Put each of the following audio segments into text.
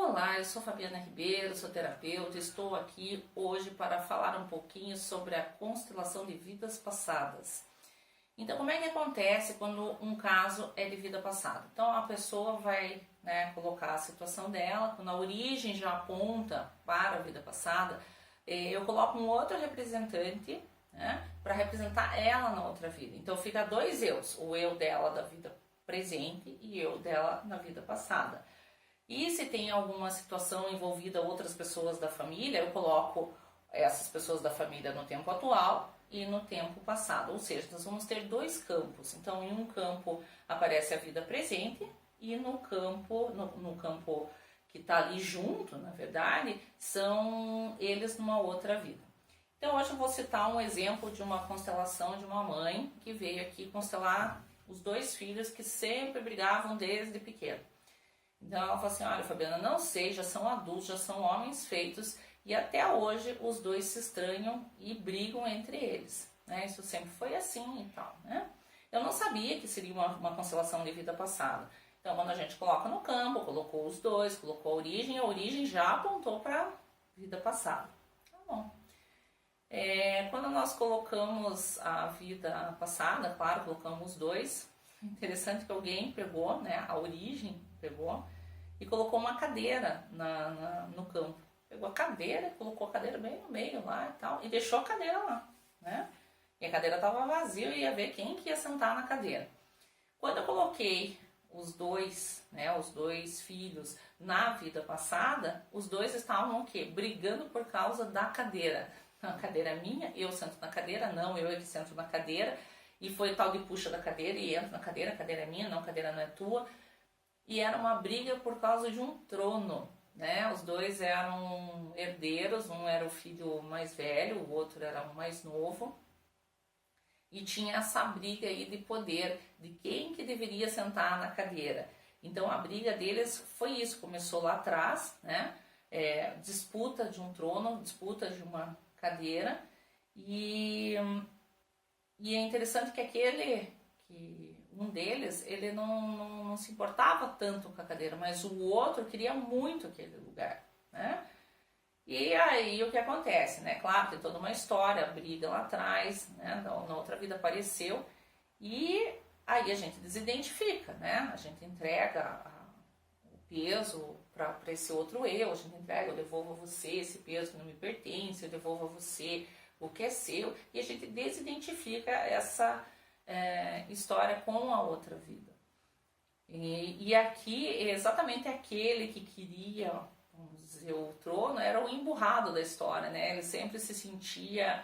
Olá, eu sou Fabiana Ribeiro, sou terapeuta e estou aqui hoje para falar um pouquinho sobre a constelação de vidas passadas. Então, como é que acontece quando um caso é de vida passada? Então, a pessoa vai colocar a situação dela, quando a origem já aponta para a vida passada, eu coloco um outro representante para representar ela na outra vida. Então, fica dois eus, o eu dela da vida presente e eu dela na vida passada. E se tem alguma situação envolvida outras pessoas da família, eu coloco essas pessoas da família no tempo atual e no tempo passado. Ou seja, nós vamos ter dois campos. Então, em um campo aparece a vida presente e no campo que está ali junto, na verdade, são eles numa outra vida. Então, hoje eu vou citar um exemplo de uma constelação de uma mãe que veio aqui constelar os dois filhos que sempre brigavam desde pequeno. Então ela falou assim, olha Fabiana, não sei, já são adultos, já são homens feitos e até hoje os dois se estranham e brigam entre eles, né? Isso sempre foi assim e tal, né? Eu não sabia que seria uma constelação de vida passada. Então quando a gente coloca no campo, colocou os dois, colocou a origem já apontou para a vida passada. Tá bom. Quando nós colocamos a vida passada, claro, colocamos os dois, interessante que alguém pegou, né, a origem, pegou e colocou uma cadeira no campo. Pegou a cadeira, colocou a cadeira bem no meio lá e tal, e deixou a cadeira lá, né? E a cadeira estava vazia e ia ver quem que ia sentar na cadeira. Quando eu coloquei os dois filhos na vida passada, os dois estavam o quê? Brigando por causa da cadeira. A cadeira é minha, eu sento na cadeira, não, eu é que sento na cadeira. E foi tal de puxa da cadeira e entra na cadeira, a cadeira é minha, não, a cadeira não é tua. E era uma briga por causa de um trono, né? Os dois eram herdeiros, um era o filho mais velho, o outro era o mais novo. E tinha essa briga aí de poder, de quem que deveria sentar na cadeira. Então a briga deles foi isso, começou lá atrás, né? Disputa de um trono, disputa de uma cadeira. E é interessante que um deles, ele não se importava tanto com a cadeira, mas o outro queria muito aquele lugar, né? E aí o que acontece, né? Claro, tem toda uma história, a briga lá atrás, né? Na outra vida apareceu e aí a gente desidentifica, né? A gente entrega o peso para esse outro eu, a gente entrega, eu devolvo a você esse peso que não me pertence, eu devolvo a você o que é seu, e a gente desidentifica essa história com a outra vida. E aqui, exatamente aquele que queria, vamos dizer, o trono, era o emburrado da história, né? Ele sempre se sentia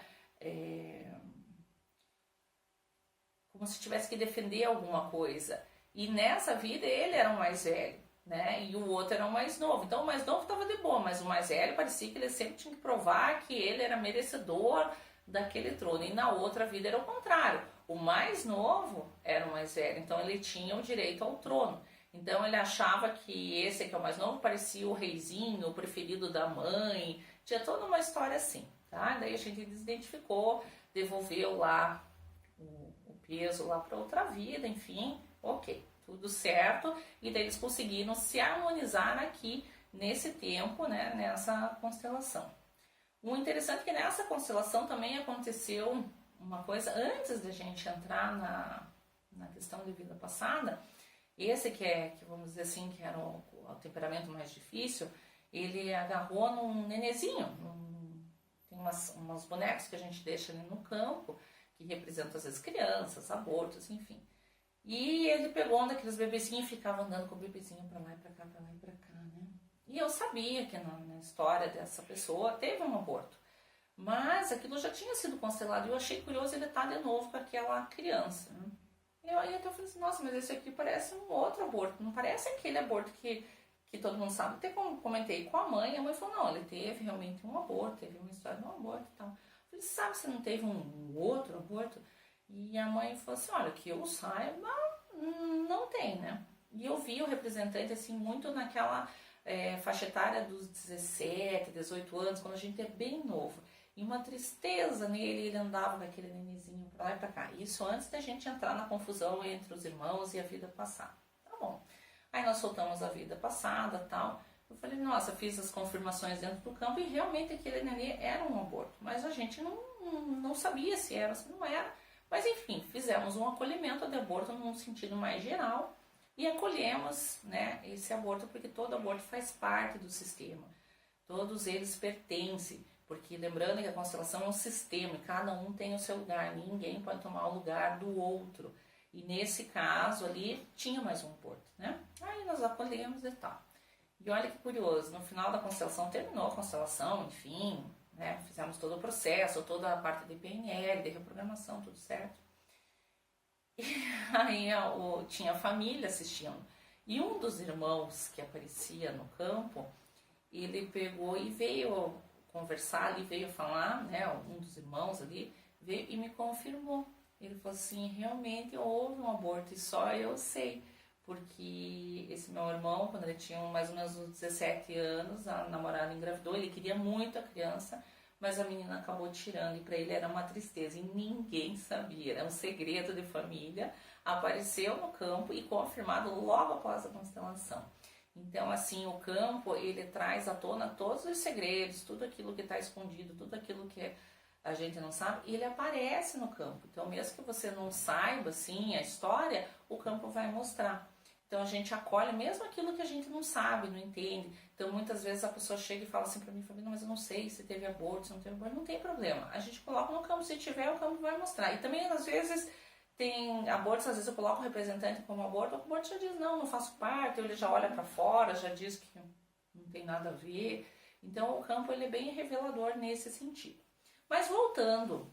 como se tivesse que defender alguma coisa. E nessa vida ele era o mais velho, né? E o outro era o mais novo. Então o mais novo estava de boa, mas o mais velho parecia que ele sempre tinha que provar que ele era merecedor daquele trono. E na outra vida era o contrário. O mais novo era o mais velho, então ele tinha o direito ao trono. Então ele achava que esse que é o mais novo parecia o reizinho, o preferido da mãe. Tinha toda uma história assim, tá? Daí a gente desidentificou, devolveu lá o peso lá para outra vida, enfim, ok. Tudo certo, e daí eles conseguiram se harmonizar aqui nesse tempo, né, nessa constelação. O interessante é que nessa constelação também aconteceu uma coisa, antes da gente entrar na questão de vida passada, esse que vamos dizer assim, que era o temperamento mais difícil, ele agarrou num nenezinho, tem umas bonecos que a gente deixa ali no campo, que representam às vezes crianças, abortos, enfim. E ele pegou um daqueles bebezinhos e ficava andando com o bebezinho pra lá e pra cá, pra lá e pra cá, né? E eu sabia que na história dessa pessoa teve um aborto. Mas aquilo já tinha sido constelado e eu achei curioso ele estar de novo com aquela criança, né? E aí até eu falei assim, nossa, mas esse aqui parece um outro aborto, não parece aquele aborto que todo mundo sabe. Até como comentei com a mãe falou, não, ele teve realmente um aborto, teve uma história de um aborto e tal. Eu falei, sabe se não teve um outro aborto? E a mãe falou assim, olha, que eu saiba, não tem, né? E eu vi o representante assim muito naquela faixa etária dos 17, 18 anos, quando a gente é bem novo. E uma tristeza nele, ele andava com aquele nenenzinho pra lá e pra cá. Isso antes da gente entrar na confusão entre os irmãos e a vida passada. Tá bom. Aí nós soltamos a vida passada e tal. Eu Eu falei, nossa, fiz as confirmações dentro do campo e realmente aquele nenê era um aborto. Mas a gente não sabia se era ou se não era. Mas enfim, fizemos um acolhimento de aborto num sentido mais geral e acolhemos, né, esse aborto porque todo aborto faz parte do sistema. Todos eles pertencem, porque lembrando que a constelação é um sistema e cada um tem o seu lugar, ninguém pode tomar o lugar do outro. E nesse caso ali tinha mais um aborto, né? Aí nós acolhemos e tal. E olha que curioso, no final da constelação, terminou a constelação, enfim, né? Fizemos todo o processo, toda a parte de PNL, de reprogramação, tudo certo. E aí tinha a família assistindo. E um dos irmãos que aparecia no campo, ele pegou e veio conversar ali, veio falar, né? Um dos irmãos ali veio e me confirmou. Ele falou assim, realmente houve um aborto e só eu sei. Porque esse meu irmão, quando ele tinha mais ou menos uns 17 anos, a namorada engravidou, ele queria muito a criança, mas a menina acabou tirando e para ele era uma tristeza e ninguém sabia, era um segredo de família, apareceu no campo e confirmado logo após a constelação. Então assim, o campo ele traz à tona todos os segredos, tudo aquilo que está escondido, tudo aquilo que a gente não sabe, e ele aparece no campo. Então mesmo que você não saiba assim a história, o campo vai mostrar. Então a gente acolhe mesmo aquilo que a gente não sabe, não entende. Então muitas vezes a pessoa chega e fala assim para mim, Fabiana, mas eu não sei se teve aborto, se não teve aborto. Não tem problema, a gente coloca no campo, se tiver o campo vai mostrar. E também às vezes tem abortos, às vezes eu coloco o representante como aborto, o aborto já diz não faço parte, ele já olha para fora, já diz que não tem nada a ver. Então o campo ele é bem revelador nesse sentido. Mas voltando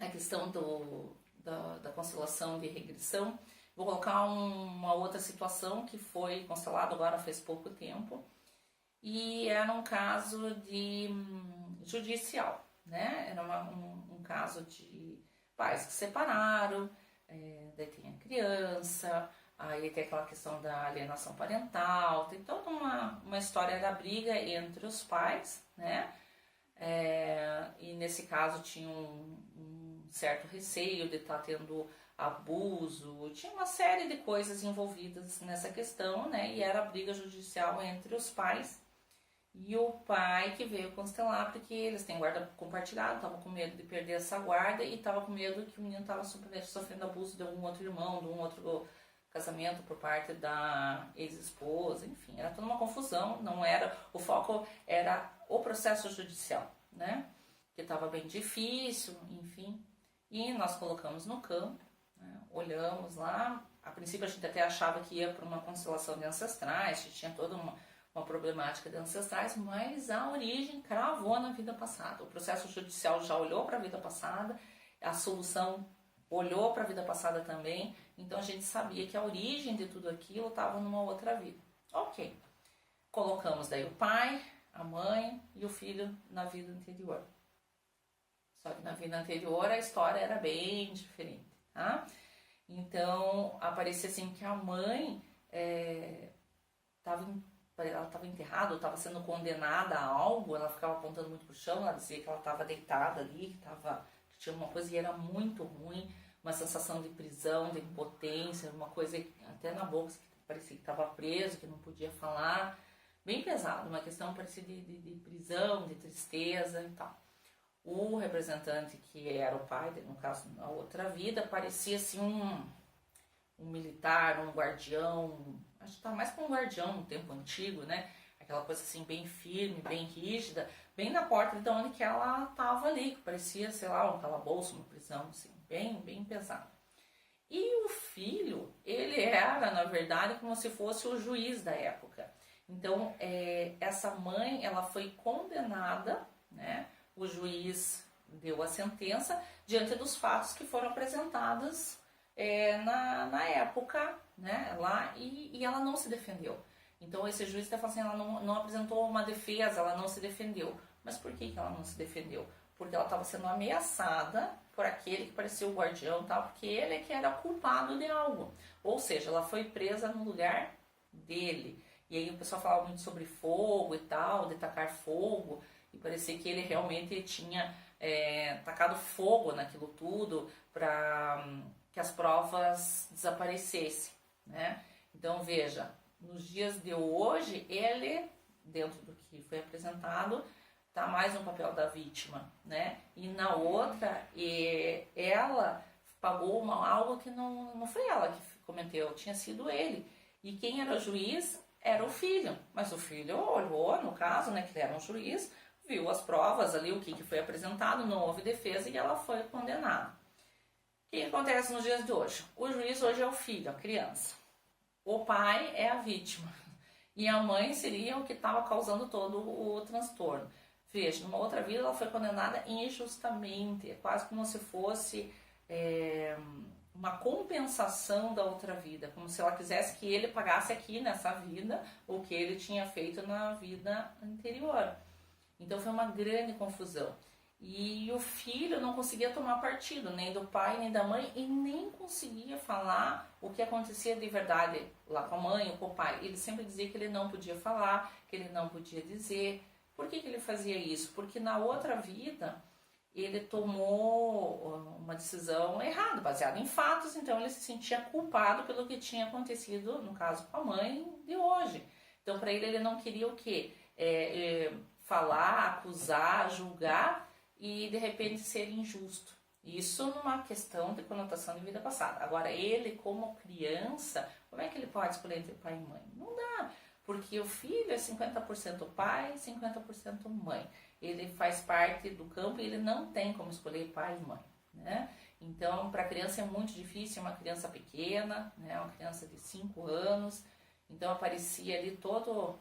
à questão da constelação de regressão, vou colocar uma outra situação que foi constelada agora faz pouco tempo e era um caso de judicial, né? Era um caso de pais que se separaram, daí tem a criança, aí tem aquela questão da alienação parental, tem toda uma história da briga entre os pais, né? E nesse caso tinha um certo receio de estar tendo abuso, tinha uma série de coisas envolvidas nessa questão, né? E era a briga judicial entre os pais e o pai que veio constelar, porque eles têm guarda compartilhada, estava com medo de perder essa guarda e estava com medo que o menino estava sofrendo abuso de algum outro irmão, de um outro casamento por parte da ex-esposa, enfim, era toda uma confusão, não era, o foco era o processo judicial, né? Que estava bem difícil, enfim, e nós colocamos no campo, né? Olhamos lá, a princípio a gente até achava que ia para uma constelação de ancestrais, que tinha toda uma problemática de ancestrais, mas a origem cravou na vida passada, o processo judicial já olhou para a vida passada, a solução olhou para a vida passada também, então a gente sabia que a origem de tudo aquilo estava numa outra vida. Ok, colocamos daí o pai, a mãe e o filho na vida anterior. Só que na vida anterior a história era bem diferente, tá? Então aparecia assim que a mãe ela estava enterrada, ou estava sendo condenada a algo, ela ficava apontando muito para o chão, ela dizia que ela estava deitada ali, que tinha uma coisa e era muito ruim, uma sensação de prisão, de impotência, uma coisa até na boca que parecia que estava preso, que não podia falar, bem pesado, uma questão parecia de prisão, de tristeza e tal. O representante que era o pai, no caso na outra vida, parecia assim um militar, um guardião, acho que estava mais como um guardião no tempo antigo, né? Aquela coisa assim bem firme, bem rígida, bem na porta de onde que ela estava ali, que parecia, sei lá, um calabouço, uma prisão, assim, bem pesado. E o filho, ele era, na verdade, como se fosse o juiz da época. Então, essa mãe, ela foi condenada, né? O juiz deu a sentença diante dos fatos que foram apresentados na época, né? Lá, e ela não se defendeu. Então, esse juiz está falando assim, ela não apresentou uma defesa, ela não se defendeu. Mas por que ela não se defendeu? Porque ela estava sendo ameaçada por aquele que parecia o guardião, tal, porque ele é que era culpado de algo. Ou seja, ela foi presa no lugar dele. E aí o pessoal falava muito sobre fogo e tal, de tacar fogo, e parecia que ele realmente tinha tacado fogo naquilo tudo para que as provas desaparecessem, né? Então veja, nos dias de hoje ele dentro do que foi apresentado, tá mais no papel da vítima, né? E na outra, ela pagou algo que não foi ela que cometeu, tinha sido ele. E quem era o juiz era o filho. Mas o filho olhou, no caso, né, que ele era um juiz, viu as provas ali, o que foi apresentado, não houve defesa e ela foi condenada. O que acontece nos dias de hoje? O juiz hoje é o filho, a criança. O pai é a vítima. E a mãe seria o que estava causando todo o transtorno. Veja, numa outra vida ela foi condenada injustamente. É quase como se fosse uma compensação da outra vida. Como se ela quisesse que ele pagasse aqui nessa vida o que ele tinha feito na vida anterior. Então foi uma grande confusão. E o filho não conseguia tomar partido, nem do pai, nem da mãe, e nem conseguia falar o que acontecia de verdade lá com a mãe ou com o pai. Ele sempre dizia que ele não podia falar, que ele não podia dizer. Por que ele fazia isso? Porque na outra vida ele tomou uma decisão errada, baseada em fatos, então ele se sentia culpado pelo que tinha acontecido, no caso com a mãe de hoje. Então para ele não queria o quê? Falar, acusar, julgar e de repente ser injusto. Isso numa questão de conotação de vida passada. Agora ele como criança, como é que ele pode escolher entre pai e mãe? Não dá, porque o filho é 50% pai e 50% mãe. Ele faz parte do campo e ele não tem como escolher pai e mãe, né? Então para a criança é muito difícil, uma criança pequena, né? Uma criança de 5 anos, então aparecia ali toda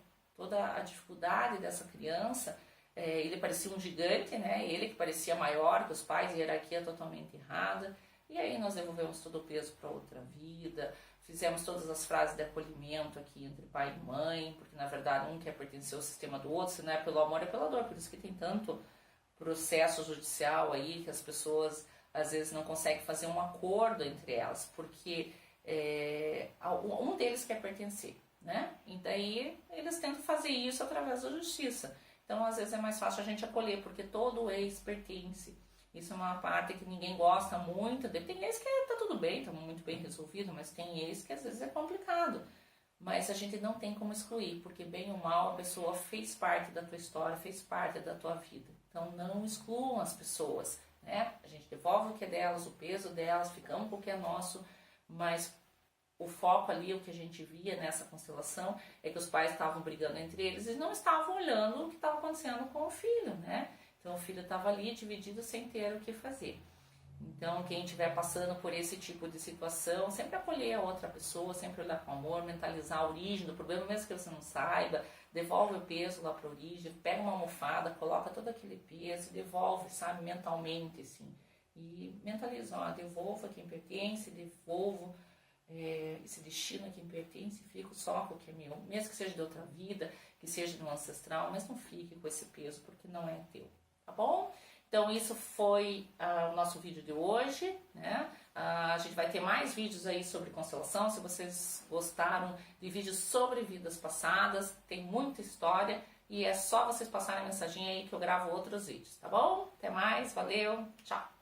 a dificuldade dessa criança. Ele parecia um gigante, né? Ele que parecia maior que os pais, hierarquia totalmente errada. E aí nós devolvemos todo o peso para outra vida, fizemos todas as frases de acolhimento aqui entre pai e mãe, porque na verdade um quer pertencer ao sistema do outro, se não é pelo amor é pela dor. Por isso que tem tanto processo judicial aí que as pessoas às vezes não conseguem fazer um acordo entre elas, porque um deles quer pertencer, né? E daí eles tentam fazer isso através da justiça. Então, às vezes é mais fácil a gente acolher, porque todo ex pertence. Isso é uma parte que ninguém gosta muito. Tem ex que tá tudo bem, tá muito bem resolvido, mas tem ex que às vezes é complicado. Mas a gente não tem como excluir, porque bem ou mal a pessoa fez parte da tua história, fez parte da tua vida. Então, não excluam as pessoas, né? A gente devolve o que é delas, o peso delas, ficamos com o que é nosso, mas o foco ali, o que a gente via nessa constelação, é que os pais estavam brigando entre eles e não estavam olhando o que estava acontecendo com o filho, né? Então o filho estava ali dividido sem ter o que fazer. Então quem estiver passando por esse tipo de situação, sempre acolher a outra pessoa, sempre olhar com amor, mentalizar a origem do problema, mesmo que você não saiba, devolve o peso lá para a origem, pega uma almofada, coloca todo aquele peso e devolve, sabe, mentalmente, assim. E mentaliza, ó, devolvo a quem pertence, devolvo esse destino a quem pertence, fico só com o que é meu, mesmo que seja de outra vida, que seja no ancestral, mas não fique com esse peso, porque não é teu, tá bom? Então isso foi o nosso vídeo de hoje, né? A gente vai ter mais vídeos aí sobre constelação. Se vocês gostaram de vídeos sobre vidas passadas, tem muita história e é só vocês passarem a mensagem aí que eu gravo outros vídeos, tá bom? Até mais, valeu, tchau!